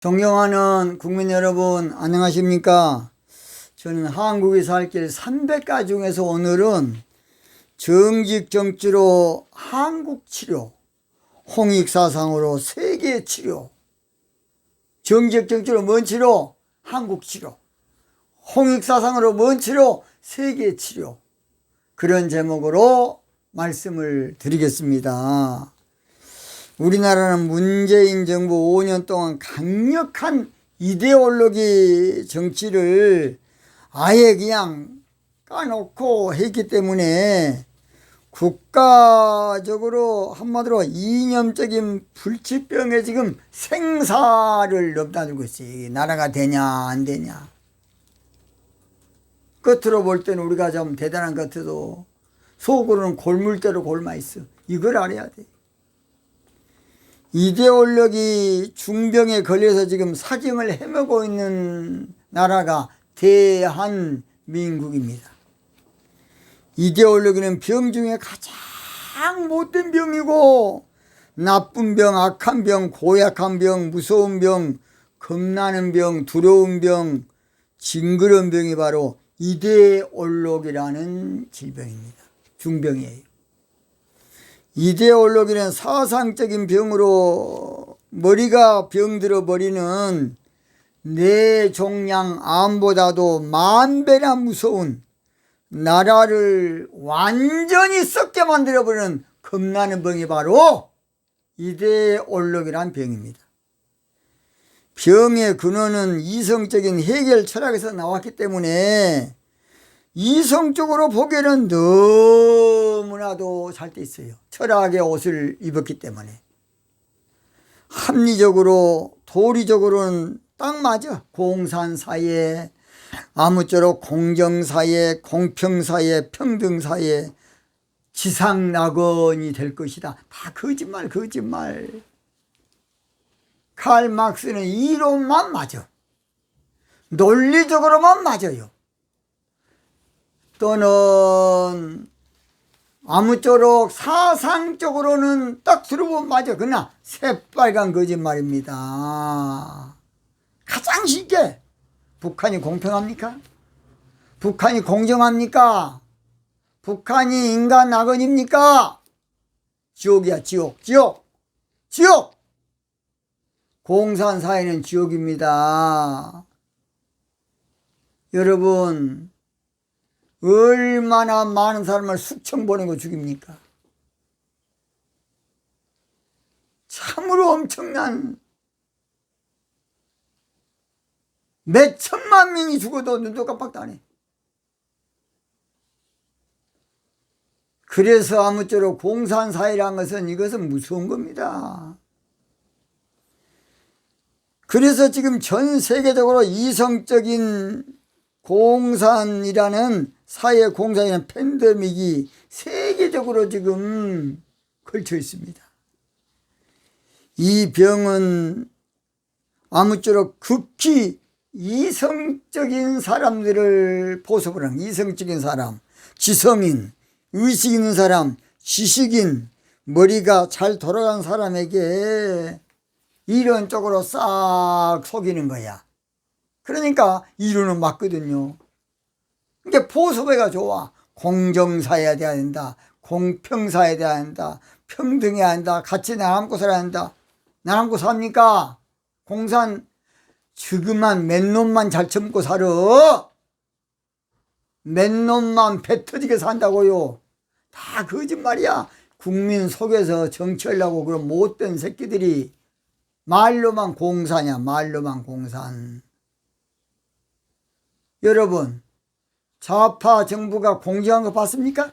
존경하는 국민 여러분, 안녕하십니까? 저는 한국에 살 길 300가지 중에서 오늘은 정직 정치로 한국 치료, 홍익사상으로 세계 치료, 정직 정치로 뭔 치료? 한국 치료, 홍익사상으로 뭔 치료? 세계 치료. 그런 제목으로 말씀을 드리겠습니다. 우리나라는 문재인 정부 5년 동안 강력한 이데올로기 정치를 아예 그냥 까놓고 했기 때문에 국가적으로 한마디로 이념적인 불치병에 지금 생사를 넘나들고 있어요. 나라가 되냐 안 되냐. 겉으로 볼 때는 우리가 좀 대단한 것 같아도 속으로는 골물대로 골마 있어. 이걸 알아야 돼. 이데올로기 중병에 걸려서 지금 사정을 헤매고 있는 나라가 대한민국입니다. 이데올로기는 병 중에 가장 못된 병이고, 나쁜 병, 악한 병, 고약한 병, 무서운 병, 겁나는 병, 두려운 병, 징그러운 병이 바로 이데올로기라는 질병입니다. 중병이에요. 이데올로기는 사상적인 병으로 머리가 병들어 버리는 뇌종양 암보다도 만배나 무서운, 나라를 완전히 썩게 만들어 버리는 겁나는 병이 바로 이데올로기란 병입니다. 병의 근원은 이성적인 해결 철학에서 나왔기 때문에 이성적으로 보기에는 너무나도 잘 돼 있어요. 철학의 옷을 입었기 때문에. 합리적으로 도리적으로는 딱 맞아. 공산사회, 아무쪼록 공정사회, 공평사회, 평등사회, 지상낙원이 될 것이다. 다 거짓말. 칼 막스는 이론만 맞아. 논리적으로만 맞아요. 또는 아무쪼록 사상적으로는 딱 들어보면 맞아. 그러나 새빨간 거짓말입니다. 가장 쉽게 북한이 공평합니까? 북한이 공정합니까? 북한이 인간 낙원입니까? 지옥이야. 지옥. 공산사회는 지옥입니다. 여러분, 얼마나 많은 사람을 숙청 보내고 죽입니까? 참으로 엄청난, 몇 천만 명이 죽어도 눈도 깜빡도 안 해. 그래서 아무쪼록 공산사회라는 것은 이것은 무서운 겁니다. 그래서 지금 전 세계적으로 이성적인 공산이라는 사회 공산이라는 팬데믹이 세계적으로 지금 걸쳐 있습니다. 이 병은 아무쪼록 극히 이성적인 사람들을 보습을 하는, 이성적인 사람, 지성인, 의식 있는 사람, 지식인, 머리가 잘 돌아간 사람에게 이런 쪽으로 싹 속이는 거야. 그러니까 이론은 맞거든요. 그러니까 보수배가 좋아. 공정사회가 돼야 된다. 공평사회가 돼야 된다. 평등해야 한다. 같이 나눠먹고 살아야 한다. 나눠먹고 삽니까? 공산 지금만 맨 놈만 잘 처먹고 살아. 맨 놈만 배 터지게 산다고요. 다 거짓말이야. 국민 속에서 정치하려고 그런 못된 새끼들이 말로만 공산이야. 말로만 공산. 여러분, 좌파 정부가 공정한 거 봤습니까?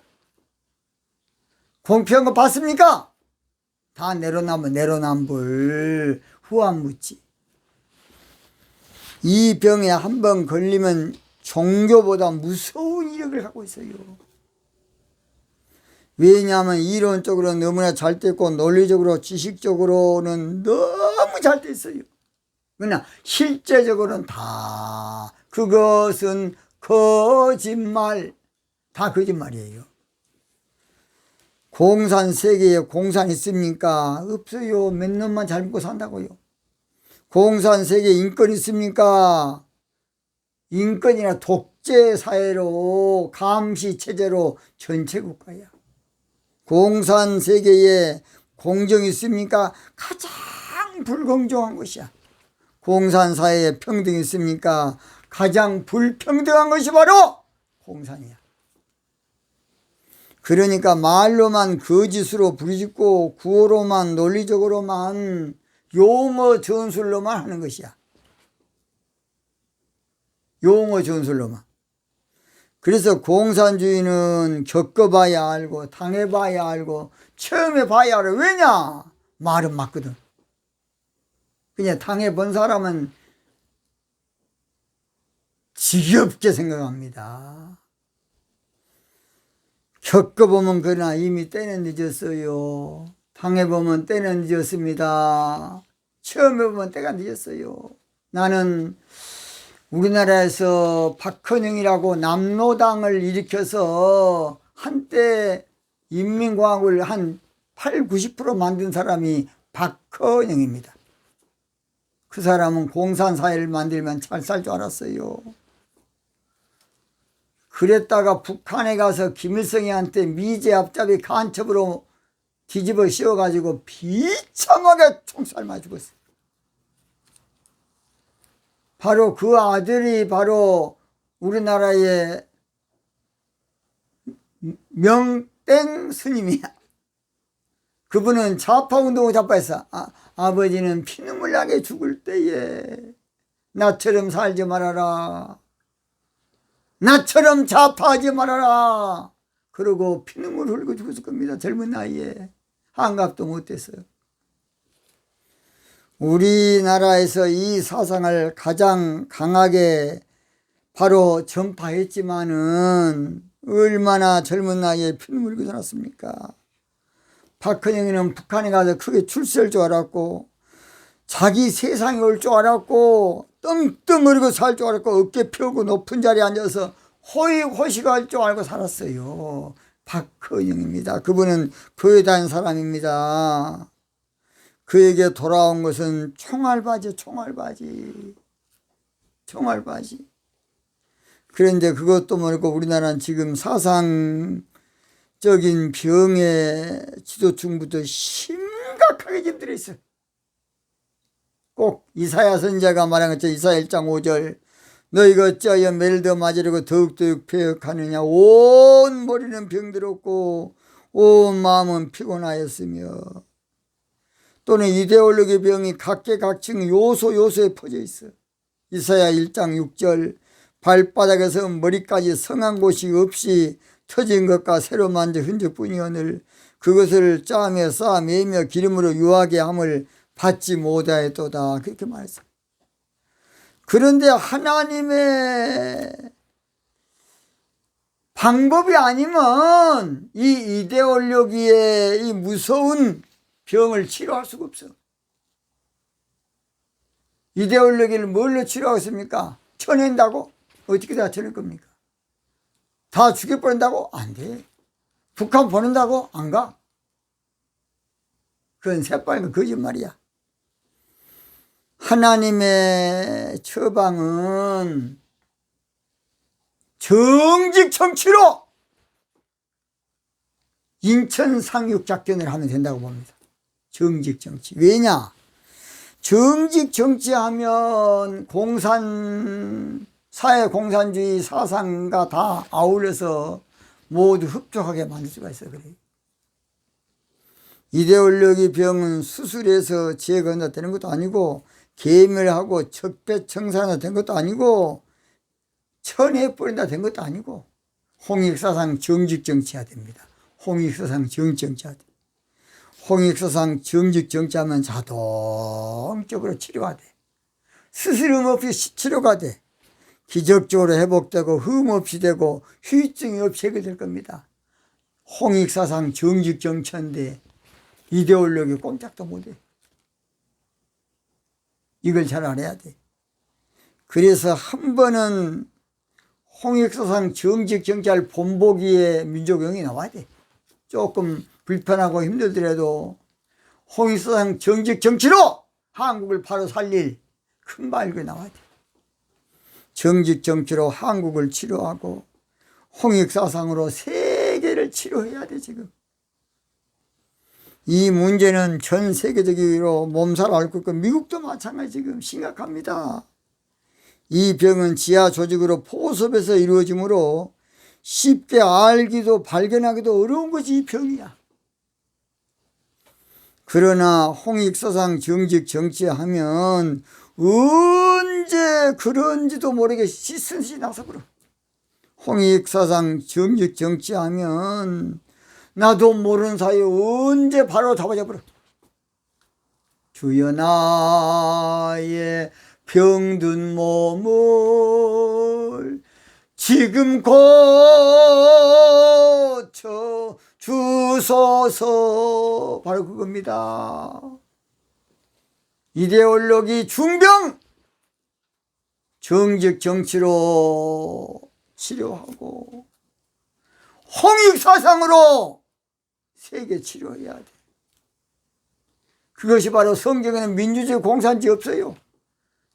공평한 거 봤습니까? 다 내로남불 후안 묻지. 이 병에 한 번 걸리면 종교보다 무서운 이력을 갖고 있어요. 왜냐하면 이론적으로 너무나 잘 돼 있고 논리적으로 지식적으로는 너무 잘 돼 있어요. 그러나 실제적으로는 다 그것은 거짓말, 다 거짓말이에요. 공산 세계에 공산 있습니까? 없어요. 몇 놈만 잘 먹고 산다고요. 공산세계에 인권 있습니까? 인권이나 독재사회로 감시체제로 전체 국가야. 공산세계에 공정이 있습니까? 가장 불공정한 것이야. 공산사회에 평등이 있습니까? 가장 불평등한 것이 바로 공산이야. 그러니까 말로만 거짓으로 부르짖고 구호로만 논리적으로만 용어 전술로만 하는 것이야. 용어 전술로만. 그래서 공산주의는 겪어봐야 알고 당해봐야 알고 처음에 봐야 알아. 왜냐? 말은 맞거든. 그냥 당해본 사람은 지겹게 생각합니다. 겪어보면 그러나 이미 때는 늦었어요. 당해보면 때는 늦었습니다. 처음 해보면 때가 늦었어요. 나는 우리나라에서 박헌영이라고 남로당을 일으켜서 한때 인민공화국을 한 8, 90% 만든 사람이 박헌영입니다. 그 사람은 공산사회를 만들면 잘 살 줄 알았어요. 그랬다가 북한에 가서 김일성이한테 미제 앞잡이 간첩으로 뒤집어 씌워가지고 비참하게 총살 맞아 죽었어요. 바로 그 아들이 바로 우리나라의 명땡 스님이야. 그분은 좌파운동을 좌파했어. 아버지는 피눈물 나게 죽을 때에 나처럼 살지 말아라. 나처럼 좌파하지 말아라. 그러고 피눈물 흘리고 죽었을 겁니다. 젊은 나이에. 한갑도 못했어요. 우리나라에서 이 사상을 가장 강하게 바로 전파했지만은 얼마나 젊은 나이에 피눈물 흘리고 살았습니까? 박헌영이는 북한에 가서 크게 출세할 줄 알았고 자기 세상이 올 줄 알았고 떵떵거리고 살 줄 알았고 어깨 펴고 높은 자리에 앉아서 호의호식할 줄 알고 살았어요. 박헌영입니다. 그분은 교회 다닌 사람입니다. 그에게 돌아온 것은 총알바지. 그런데 그것도 모르고 우리나라는 지금 사상적인 병에 지도층부터 심각하게 힘들어 있어요. 꼭 이사야 선지자가 말한 것처럼 이사야 1장 5절 너희가 어찌하여 매를 맞으려고 더욱더욱 배역하느냐. 온 머리는 병들었고 온 마음은 피곤하였으며. 또는 이데올로기 병이 각계각층 요소에 퍼져 있어. 이사야 1장 6절 발바닥에서 머리까지 성한 곳이 없이 터진 것과 새로 만든 흔적뿐이오늘 그것을 짜며 쌓아매며 기름으로 유하게 함을 받지 못하였도다. 그렇게 말했어. 그런데 하나님의 방법이 아니면 이 이데올로기의 이 무서운 병을 치료할 수가 없어. 이데올로기를 뭘로 치료하겠습니까? 쳐낸다고? 어떻게 다 쳐낼 겁니까? 다 죽여버린다고? 안 돼. 북한 보낸다고? 안 가. 그건 새빨간 거짓말이야. 하나님의 처방은 정직 정치로 인천 상륙 작전을 하면 된다고 봅니다. 정직 정치. 왜냐? 정직 정치하면 사회 공산주의 사상과 다 아울러서 모두 흡족하게 만들 수가 있어요. 그래요. 이데올로기 병은 수술해서 제거한다 되는 것도 아니고 계멸하고 적폐청산한다 된 것도 아니고 쳐내버린다 된 것도 아니고 홍익사상 정직 정치해야 됩니다. 홍익사상 정직 정치해야 돼. 홍익사상 정직 정치하면 자동적으로 치료가 돼. 스스럼 없이 치료가 돼. 기적적으로 회복되고 흠 없이 되고 후유증이 없이 해결될 겁니다. 홍익사상 정직 정치인데 이데올로기 꼼짝도 못해. 이걸 잘 알아야 돼. 그래서 한 번은 홍익사상 정직 정치할 본보기에 민족영이 나와야 돼. 조금 불편하고 힘들더라도 홍익사상 정직 정치로 한국을 바로 살릴 큰 말이 나와야 돼. 정직 정치로 한국을 치료하고 홍익사상으로 세계를 치료해야 돼. 지금 이 문제는 전 세계적으로 몸살 앓고 있고 미국도 마찬가지 지금 심각합니다. 이 병은 지하 조직으로 포섭에서 이루어지므로 쉽게 알기도 발견하기도 어려운 것이 이 병이야. 그러나 홍익사상 정직 정치하면 언제 그런지도 모르게 시선이 나서 그래. 홍익사상 정직 정치하면 나도 모르는 사이에 언제 바로 잡아져 버려. 주여 나의 병든 몸을 지금 고쳐 주소서. 바로 그겁니다. 이데올로기 중병 정직 정치로 치료하고 홍익사상으로 세계 치료해야 돼. 그것이 바로 성경에는 민주주의 공산주의 없어요.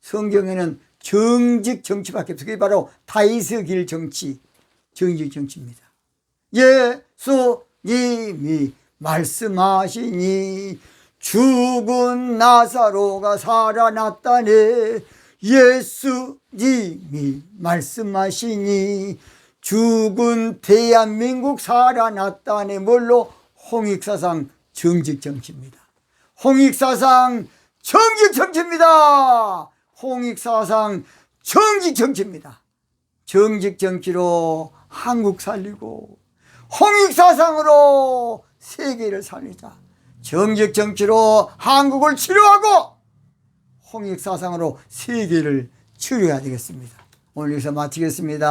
성경에는 정직 정치밖에 없어요. 그게 바로 다윗의 길 정치, 정직 정치입니다. 예수님이 말씀하시니 죽은 나사로가 살아났다네. 예수님이 말씀하시니 죽은 대한민국 살아났다네. 뭘로? 홍익사상 정직 정치입니다. 홍익사상 정직 정치입니다. 홍익사상 정직 정치입니다. 정직 정치로 한국 살리고 홍익사상으로 세계를 살리자. 정직 정치로 한국을 치료하고 홍익사상으로 세계를 치료해야 되겠습니다. 오늘 여기서 마치겠습니다.